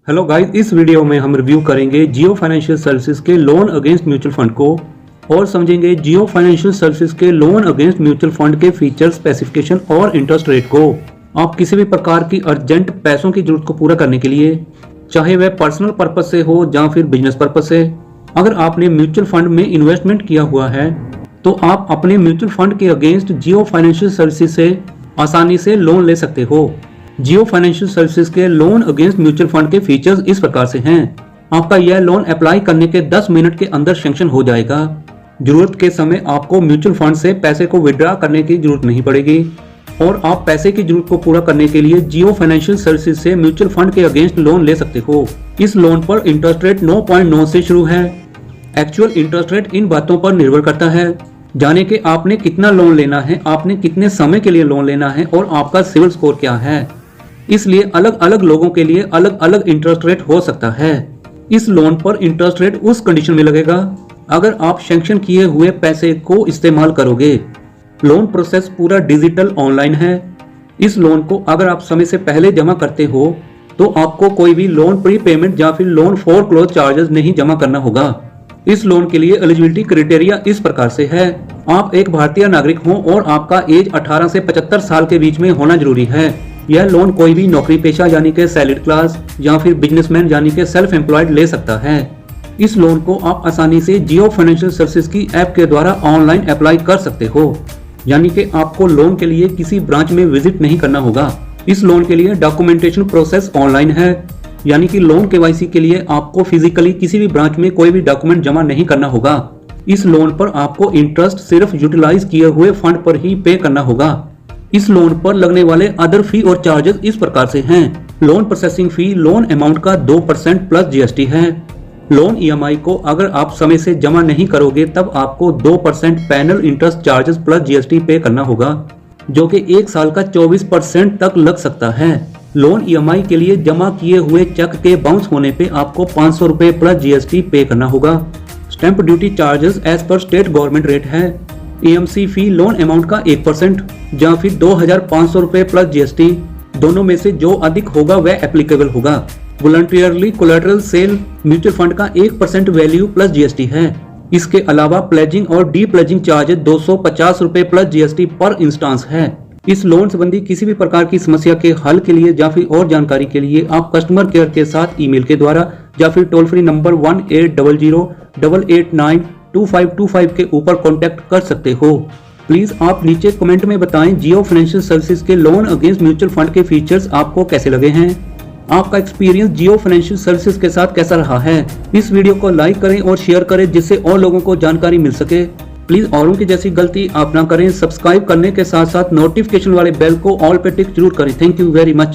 Hello guys, इस video में हम रिव्यू करेंगे जियो फाइनेंशियल सर्विसेज के लोन अगेंस्ट म्यूचुअल फंड को और समझेंगे जियो फाइनेंशियल सर्विसेज के लोन अगेंस्ट म्यूचुअल फंड के फीचर, स्पेसिफिकेशन और इंटरेस्ट रेट को। आप किसी भी प्रकार की अर्जेंट पैसों की जरूरत को पूरा करने के लिए, चाहे वह पर्सनल पर्पज से हो या फिर बिजनेस पर्पज से, अगर आपने म्यूचुअल फंड में इन्वेस्टमेंट किया हुआ है तो आप अपने म्यूचुअल फंड के अगेंस्ट जियो फाइनेंशियल सर्विसेज से आसानी से लोन ले सकते हो। जियो फाइनेंशियल सर्विसेज के लोन अगेंस्ट म्यूचुअल फंड के फीचर्स इस प्रकार से हैं। आपका यह लोन अप्लाई करने के 10 मिनट के अंदर सैंक्शन हो जाएगा। जरूरत के समय आपको म्यूचुअल फंड से पैसे को विड्रॉ करने की जरूरत नहीं पड़ेगी और आप पैसे की जरूरत को पूरा करने के लिए जियो फाइनेंशियल सर्विसेज से म्यूचुअल फंड के अगेंस्ट लोन ले सकते हो। इस लोन पर इंटरेस्ट रेट 9.9 से शुरू है। एक्चुअल इंटरेस्ट रेट इन बातों पर निर्भर करता है, जाने कि आपने कितना लोन लेना है, आपने कितने समय के लिए लोन लेना है और आपका सिविल स्कोर क्या है। इसलिए अलग अलग लोगों के लिए अलग अलग इंटरेस्ट रेट हो सकता है। इस लोन पर इंटरेस्ट रेट उस कंडीशन में लगेगा अगर आप सैंक्शन किए हुए पैसे को इस्तेमाल करोगे। लोन प्रोसेस पूरा डिजिटल ऑनलाइन है। इस लोन को अगर आप समय से पहले जमा करते हो तो आपको कोई भी लोन प्री पेमेंट या फिर लोन फोरक्लोज चार्जेस नहीं जमा करना होगा। इस लोन के लिए एलिजिबिलिटी क्राइटेरिया इस प्रकार से है। आप एक भारतीय नागरिक हो और आपका एज 18 से 75 साल के बीच में होना जरूरी है। यह लोन कोई भी नौकरी पेशा यानी कि सैलरीड क्लास या फिर बिजनेसमैन यानी कि सेल्फ एम्प्लॉयड ले सकता है। इस लोन को आप आसानी से जियो फाइनेंशियल सर्विसेज की ऐप के द्वारा ऑनलाइन अप्लाई कर सकते हो, यानी कि आपको लोन के लिए किसी ब्रांच में विजिट नहीं करना होगा। इस लोन के लिए डॉक्यूमेंटेशन प्रोसेस ऑनलाइन है, यानी कि लोन केवाईसी के लिए आपको फिजिकली किसी भी ब्रांच में कोई भी डॉक्यूमेंट जमा नहीं करना होगा। इस लोन पर आपको इंटरेस्ट सिर्फ यूटिलाइज किए हुए फंड पर ही पे करना होगा। इस लोन पर लगने वाले अदर फी और चार्जेस इस प्रकार से हैं। Loan processing fee loan amount का 2% प्लस जीएसटी है। लोन ईएमआई को अगर आप समय से जमा नहीं करोगे तब आपको 2% panel interest charges plus GST pay करना होगा, जो कि 1 साल का 24% तक लग सकता है। लोन ईएमआई के लिए जमा किए हुए चेक के बाउंस होने पे आपको 500 रुपए प्लस जीएसटी पे करना होगा। स्टैंप ड्यूटी चार्जेस एज पर स्टेट गवर्नमेंट रेट है। ईएमसी फी लोन अमाउंट का 1% या फिर 2500 रुपए प्लस जीएसटी, दोनों में से जो अधिक होगा वह एप्लीकेबल होगा। Voluntarily collateral sale mutual fund का 1% वैल्यू प्लस जीएसटी है। इसके अलावा प्लेजिंग और डी प्लेजिंग चार्जेस 250 रुपए प्लस जीएसटी पर इंस्टांस है। इस लोन संबंधी किसी भी प्रकार की समस्या के हल के लिए या फिर और जानकारी के लिए आप कस्टमर केयर के साथ ईमेल के द्वारा या फिर टोल फ्री नंबर 1800-889-2525 के ऊपर कॉन्टेक्ट कर सकते हो। प्लीज आप नीचे कमेंट में बताएं जियो फाइनेंशियल सर्विसेज के लोन अगेंस्ट म्यूचुअल फंड के फीचर्स आपको कैसे लगे हैं। आपका एक्सपीरियंस जियो फाइनेंशियल सर्विसेज के साथ कैसा रहा है। इस वीडियो को लाइक करें और शेयर करें जिससे और लोगों को जानकारी मिल सके। प्लीज औरों की जैसी गलती आप ना करें। सब्सक्राइब करने के साथ साथ नोटिफिकेशन वाले बेल को ऑल पे टिक जरूर करें। Thank you very much.